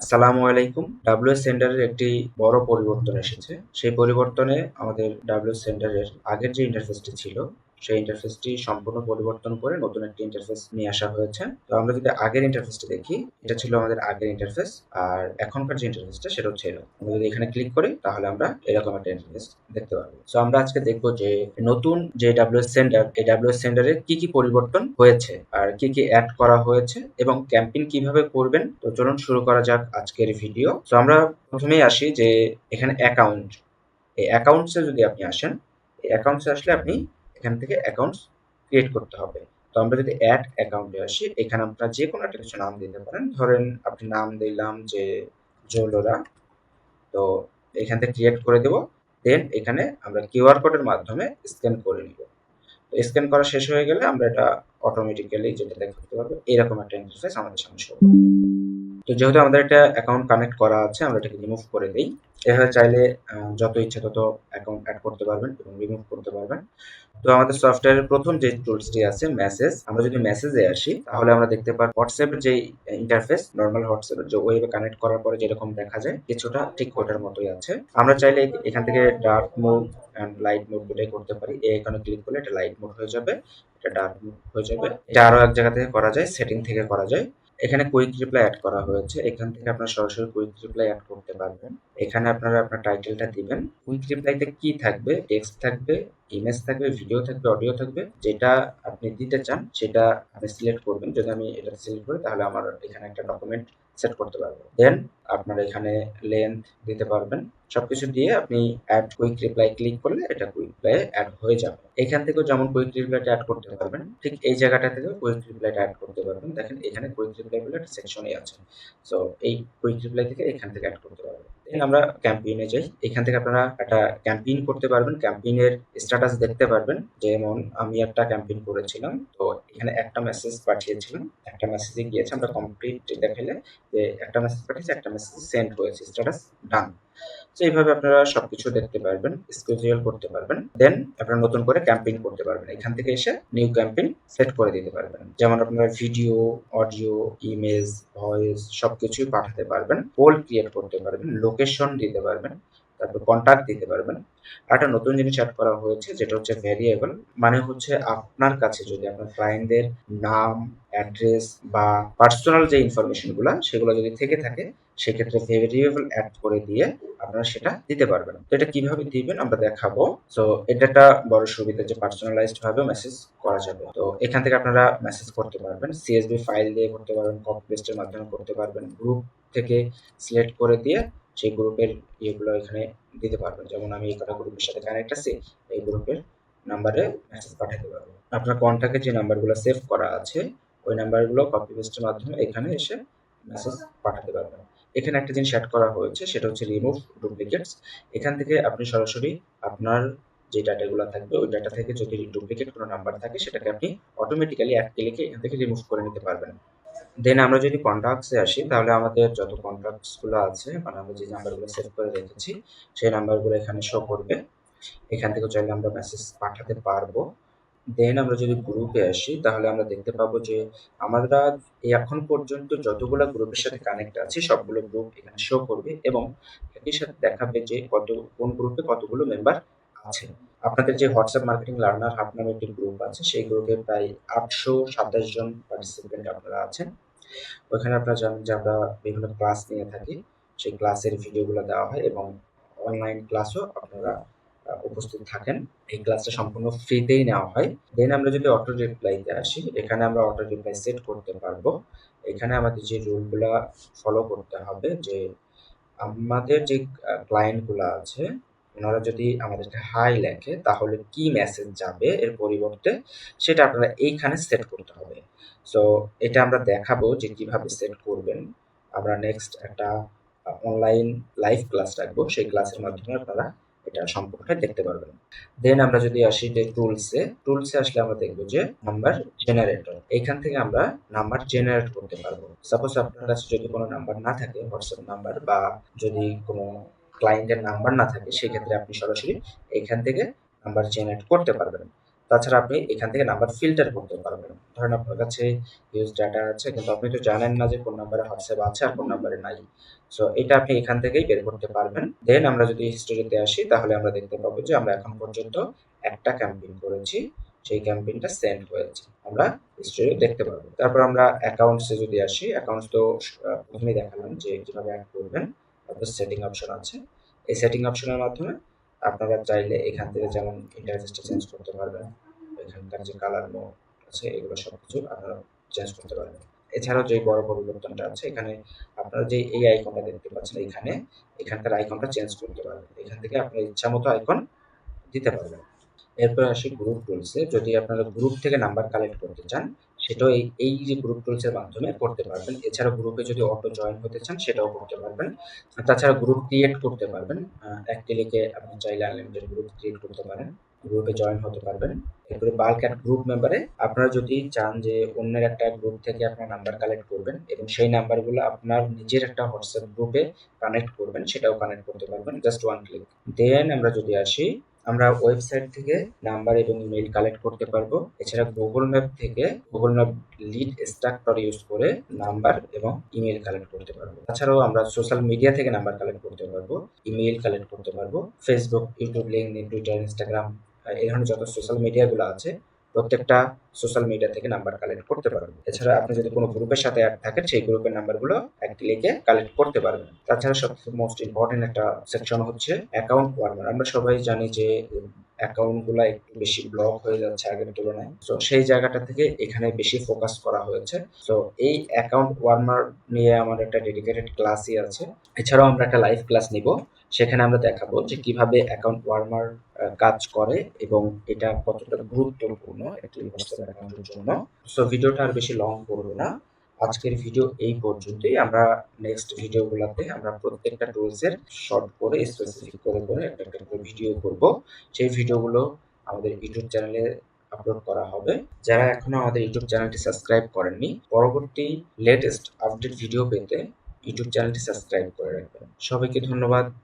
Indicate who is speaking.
Speaker 1: আসসালামু আলাইকুম। WS সেন্টারের একটি বড় পরিবর্তন এসেছে। সেই পরিবর্তনে আমাদের WS সেন্টারের আগের যে ইন্টারফেসটি ছিল, সেই ইন্টারফেসটি সম্পূর্ণ পরিবর্তন করে নতুন একটি ইন্টারফেস নিয়ে আসা হয়েছে। তো আমরা যদি আগের ইন্টারফেসটি দেখি, এটা ছিল আমাদের আগের ইন্টারফেস। আর এখনকার যে ইন্টারফেসটা সেটা হচ্ছে এরকম। আমরা যদি এখানে ক্লিক করি তাহলে আমরা এরকম একটা ইন্টারফেস দেখতে পারবো। সো আমরা আজকে দেখব যে নতুন যে WS সেন্টার, এই WS সেন্টারে কি পরিবর্তন হয়েছে আর কি অ্যাড করা হয়েছে এবং ক্যাম্পেইন কিভাবে করবেন। তো চলুন শুরু করা যাক আজকের ভিডিও। তো আমরা প্রথমেই আসি যে এখানে অ্যাকাউন্ট, এই অ্যাকাউন্টসে যদি আপনি আসেন, এই অ্যাকাউন্টসে আসলে আপনি এখান থেকে অ্যাকাউন্টস ক্রিয়েট করতে হবে। তো আমরা যদি অ্যাড অ্যাকাউন্টে আসি, এখানে আপনারা যে কোনো একটা কিছু নাম দিতে পারেন। ধরেন আপনি নাম দিলাম যে জলোরা। তো এখান থেকে ক্রিয়েট করে দেব। দেন এখানে আমরা কিউআর কোডের মাধ্যমে স্ক্যান করে নিব। স্ক্যান করা শেষ হয়ে গেলে আমরা এটা অটোমেটিক্যালি যেটা দেখতে পারবো, এরকম একটা ইন্টারফেস আমাদের সামনে শো করবে। তো যেহেতু আমাদের একটা অ্যাকাউন্ট কানেক্ট করা আছে, আমরা এটাকে রিমুভ করে দেই। এভাবে চাইলে যত ইচ্ছে তত অ্যাকাউন্ট অ্যাড করতে পারবেন এবং রিমুভ করতে পারবেন। তো আমাদের সফটওয়্যারের প্রথম যে টুলসটি আছে মেসেজ, আমরা যদি মেসেজে আসি তাহলে আমরা দেখতে পাই হোয়াটসঅ্যাপের যে ইন্টারফেস, নর্মাল হোয়াটসঅ্যাপের যে ওয়েবে কানেক্ট করার পরে যেরকম দেখা যায় কিছুটা ঠিক ওটার মতোই আছে। আমরা চাইলে এখান থেকে dark mode and light mode দুটাই করতে পারি। এখানে ক্লিক করলে এটা লাইট মোড হয়ে যাবে, এটা ডার্ক মোড হয়ে যাবে। এটা আরো এক জায়গা থেকে করা যায়, সেটিং থেকে করা যায়। এখানে কুইক রিপ্লাই অ্যাড করা হয়েছে, এখান থেকে আপনারা সরাসরি কুইক রিপ্লাই অ্যাড করতে পারবেন। এখানে আপনারা আপনার টাইটেলটা দিবেন। কুইক রিপ্লাইতে কি থাকবে, টেক্সট থাকবে, ইমেজ থাকবে, ভিডিও থাকবে, অডিও থাকবে। যেটা আপনি দিতে চান সেটা আপনি সিলেক্ট করবেন। যদি আমি এটা সিলেক্ট করি তাহলে আমার এখানে একটা ডকুমেন্ট সেট করতে পারবো। দেন আপনারা এখানে লেন্থ দিতে পারবেন। সবকিছু দিয়ে আপনি অ্যাড কুইক রিপ্লাই ক্লিক করলে এটা কুইক রিপ্লাই অ্যাড হয়ে যাবে। এখান থেকেও যেমন কুইক রিপ্লাইটা অ্যাড করতে পারবেন, ঠিক এই জায়গাটা থেকেও কুইক রিপ্লাইটা অ্যাড করতে পারবেন। দেখেন এখানে কুইক রিপ্লাই বলে একটা সেকশনই আছে। সো এই কুইক রিপ্লাই থেকে এখান থেকে অ্যাড করতে পারবেন। দেন আমরা ক্যাম্পেইনে যাই। এখান থেকে আপনারা একটা ক্যাম্পেইন করতে পারবেন, ক্যাম্পেইনের স্ট্যাটাস দেখতে পারবেন। যেমন আমি একটা ক্যাম্পেইন করেছিলাম, তো এখানে একটা মেসেজ পাঠিয়েছিলাম, একটা মেসেজে গিয়েছে, আমরা কমপ্লিট দেখাইলে যে একটা মেসেজ পাঠিয়েছি, একটা মেসেজ সেন্ড হয়েছে, স্ট্যাটাস ডান। তো এইভাবে আপনারা সবকিছু দেখতে পারবেন, স্কেজুয়াল করতে পারবেন। দেন আপনারা নতুন করে ক্যাম্পেইন করতে পারবেন। এখান থেকে এসে নিউ ক্যাম্পেইন সেট করে দিতে পারবেন। যেমন আপনারা ভিডিও, অডিও, ইমেজ, ভয়েস সবকিছুই পাঠাতে পারবেন, পোল ক্রিয়েট করতে পারবেন, লোকেশন দিতে পারবেন, তারপর কন্টাক্ট দিতে পারবেন। একটা নতুন জিনিস অ্যাড করা হয়েছে যেটা হচ্ছে ভ্যারিয়েবল। মানে হচ্ছে আপনার কাছে যদি আপনার ক্লায়েন্টদের নাম, অ্যাড্রেস বা পার্সোনাল যে ইনফরমেশন গুলা সেগুলো যদি থেকে থাকে, সেক্ষেত্রে ভেরিয়েবল অ্যাড করে দিয়ে আপনারা সেটা দিতে পারবেন। তো এটা কিভাবে দিবেন আমরা দেখাবো। তো এটা একটা বড় সুবিধা যে পার্সোনালাইজড ভাবে মেসেজ করা যাবে। তো এখান থেকে আপনারা মেসেজ করতে পারবেন, সিএসভি ফাইল দিয়ে করতে পারবেন, কপি পেস্টের মাধ্যমে করতে পারবেন, গ্রুপ থেকে সিলেক্ট করে দিয়ে সেই গ্রুপের ইয়েগুলো এখানে দিতে পারবেন। যেমন আমি এই কটা গ্রুপের সাথে কানেক্ট আছি, এই গ্রুপের নাম্বারে মেসেজ পাঠাতে পারবো। আপনার কন্টাক্টে যে নাম্বারগুলো সেভ করা আছে ওই নাম্বারগুলো কপি পেস্টের মাধ্যমে এখানে এসে মেসেজ পাঠাতে পারবেন। এখানে একটা জিনিস অ্যাড করা হয়েছে সেটা হচ্ছে রিমুভ ডুপ্লিকেটস। এখান থেকে আপনি সরাসরি আপনার যে ডাটাগুলো থাকবে ওই ডাটা থেকে যদি ডুপ্লিকেট কোনো নাম্বার থাকে সেটাকে আপনি অটোমেটিক্যালি এক ক্লিকে এখান থেকে রিমুভ করে নিতে পারবেন। দেন আমরা যদি কন্টাক্টসে আসি তাহলে আমাদের যত কন্টাক্টস গুলো আছে, মানে আমরা যে নাম্বারগুলো সেভ করে রেখেছি সেই নাম্বারগুলো এখানে শো করবে। এখান থেকে চাইলে আমরা মেসেজ পাঠাতে পারবো। দেন আমরা যদি গ্রুপে আসি তাহলে আমরা দেখতে পাবো যে আমরা এখন পর্যন্ত যতগুলো গ্রুপের সাথে কানেক্ট আছি সবগুলো গ্রুপ এখানে শো করবে এবং একই সাথে দেখাবে যে কোন গ্রুপে কতগুলো মেম্বার আছে। আপনাদের যে হোয়াটসঅ্যাপ মার্কেটিং লার্নার হাব নামে একটি গ্রুপ আছে, সেই গ্রুপে প্রায় 827 জন পার্টিসিপেন্ট আপনারা আছেন। ওখানে আপনারা জানেন যে আমরা বিভিন্ন ক্লাস নিয়ে থাকি, সেই ক্লাসের ভিডিওগুলো দেওয়া হয় এবং অনলাইন ক্লাসও আপনারা উপস্থিত থাকেন। এই ক্লাসটা সম্পূর্ণ ফ্রিতেই নেওয়া হয়। দেন আমরা যদি অটো রিপ্লাইতে আসি, এখানে আমরা অটো রিপ্লাই সেট করতে পারবো। এখানে আমাদের যে রুলগুলা ফলো করতে হবে যে আমাদের যে ক্লায়েন্টগুলা আছে ওনারা যদি আমাদেরকে হাই লেখে তাহলে কি মেসেজ যাবে এর পরিবর্তে সেটা আপনারা এইখানে সেট করতে হবে। সো এটা আমরা দেখাবো যে কিভাবে সেট করবেন। আমরা নেক্সট একটা অনলাইন লাইভ ক্লাস রাখবো, সেই ক্লাসের মাধ্যমে আপনারা এটা সম্পূর্ণটা দেখতে পারবেন। দেন আমরা যদি আসি যে টুলসে আসলে আমরা দেখবো যে নাম্বার জেনারেটর। এখান থেকে আমরা নাম্বার জেনারেট করতে পারবো। সাপোজ আপনার কাছে যদি কোনো নাম্বার না থাকে, হোয়াটসঅ্যাপ নাম্বার বা যদি কোনো ক্লায়েন্টের নাম্বার না থাকে, সেক্ষেত্রে আপনি সরাসরি এখান থেকে নাম্বার জেনারেট করতে পারবেন। তাছাড়া আপনি এখান থেকে নাম্বার ফিল্টার করতে পারবেন। ধরেন আপনার কাছে ইউজ ডাটা আছে, কিন্তু আপনি তো জানেন না যে কোন নাম্বারে হোয়াটসঅ্যাপ আছে আর কোন নাম্বারে নাই। সো এটা আপনি এখান থেকেই বের করতে পারবেন। দেন আমরা যদি হিস্টোরিতে আসি, তাহলে আমরা দেখতে পাবো যে আমরা এখন পর্যন্ত একটা ক্যাম্পেইন করেছি, সেই ক্যাম্পেইনটা সেন্ড হয়েছে, আমরা হিস্টোরি দেখতে পাবো। তারপর আমরা অ্যাকাউন্টসে যদি আসি, অ্যাকাউন্টস তো প্রথমেই দেখালাম যে কিভাবে অ্যাড করবেন। তারপর সেটিং অপশন আছে, এই সেটিং অপশনের মাধ্যমে আপনারা চাইলে এখান থেকে যেমন ইন্টারফেসটা চেঞ্জ করতে পারবেন, এখানকার যে কালার মোড আছে এগুলো সবকিছু আপনারা চেঞ্জ করতে পারবেন। এছাড়াও যে বড় পরিবর্তনটা আছে, এখানে আপনারা যে এই আইকনটা দেখতে পাচ্ছেন, এখানকার আইকনটা চেঞ্জ করতে পারবেন। এখান থেকে আপনার ইচ্ছা মতো আইকন দিতে পারবেন। এরপর আসি গ্রুপ টুলসে। যদি আপনারা গ্রুপ থেকে নাম্বার কালেক্ট করতে চান, সেটাও এই যে গ্রুপ টুলসের মাধ্যমে করতে পারবেন। এছাড়া গ্রুপে যদি অটো জয়েন হতে চান, সেটাও করতে পারবেন। তাছাড়া গ্রুপ ক্রিয়েট করতে পারবেন। এক ক্লিকে আপনি চাইলে আনলিমিটেড গ্রুপ ক্রিয়েট করতে পারেন, গ্রুপে জয়েন হতে পারবেন। এরপরে বাল্ক অ্যাড গ্রুপ মেম্বারে আপনারা যদি চান যে অন্যের একটা গ্রুপ থেকে আপনার নাম্বার কালেক্ট করবেন এবং সেই নাম্বারগুলো আপনার নিজের একটা হোয়াটসঅ্যাপ গ্রুপে কানেক্ট করবেন, সেটাও কানেক্ট করতে পারবেন জাস্ট ওয়ান ক্লিক। দেন আমরা যদি আসি, আমরা ওয়েবসাইট থেকে নাম্বার এবং ইমেইল কালেক্ট করতে পারবো। এছাড়া গুগল ম্যাপ থেকে Google map lead structure use করে নাম্বার এবং ইমেইল কালেক্ট করতে পারবো। তাছাড়াও আমরা সোশ্যাল মিডিয়া থেকে নাম্বার কালেক্ট করতে পারবো, ইমেইল কালেক্ট করতে পারবো। Facebook, YouTube, LinkedIn, Twitter, Instagram, এই ধরনের যত সোশ্যাল মিডিয়াগুলো আছে, প্রত্যেকটা সোশ্যাল মিডিয়া থেকে নাম্বার কালেক্ট করতে পারবেন। এছাড়া আপনি যদি কোনো গ্রুপের সাথে অ্যাড থাকেন, সেই গ্রুপের নাম্বারগুলো এক ক্লিকে কালেক্ট করতে পারবেন। তাছাড়া সবচেয়ে মোস্ট ইম্পর্টেন্ট একটা সেকশন হচ্ছে অ্যাকাউন্ট ওয়ার্মার। আমরা সবাই জানি যে অ্যাকাউন্টগুলো একটু বেশি ব্লক হয়ে যাচ্ছে আগের তুলনায়। সো সেই জায়গাটা থেকে এখানে বেশি ফোকাস করা হয়েছে। সো এই অ্যাকাউন্ট ওয়ার্মার নিয়ে আমার একটা ডেডিকেটেড ক্লাসই আছে। এছাড়াও আমরা একটা লাইভ ক্লাস নিব, সেখানে আমরা দেখাবো যে কিভাবে অ্যাকাউন্ট ওয়ার্মার কাজ করে এবং এটা কতটা গুরুত্বপূর্ণ একটি হোয়াটসঅ্যাপ অ্যাকাউন্টের জন্য। সো ভিডিওটা আর বেশি লং করব না, আজকের ভিডিও এই পর্যন্তই। আমরা নেক্সট ভিডিওগুলোতে আমরা প্রত্যেকটা টুলসের শর্ট করে স্পেসিফিক করে একটা একটা করে ভিডিও করব। সেই ভিডিওগুলো আমাদের ইউটিউব চ্যানেলে আপলোড করা হবে। যারা এখনো আমাদের ইউটিউব চ্যানেলটি সাবস্ক্রাইব করেননি, পরবর্তী লেটেস্ট আপডেট ভিডিও পেতে ইউটিউব চ্যানেলটি সাবস্ক্রাইব করে রাখবেন। সবাইকে ধন্যবাদ।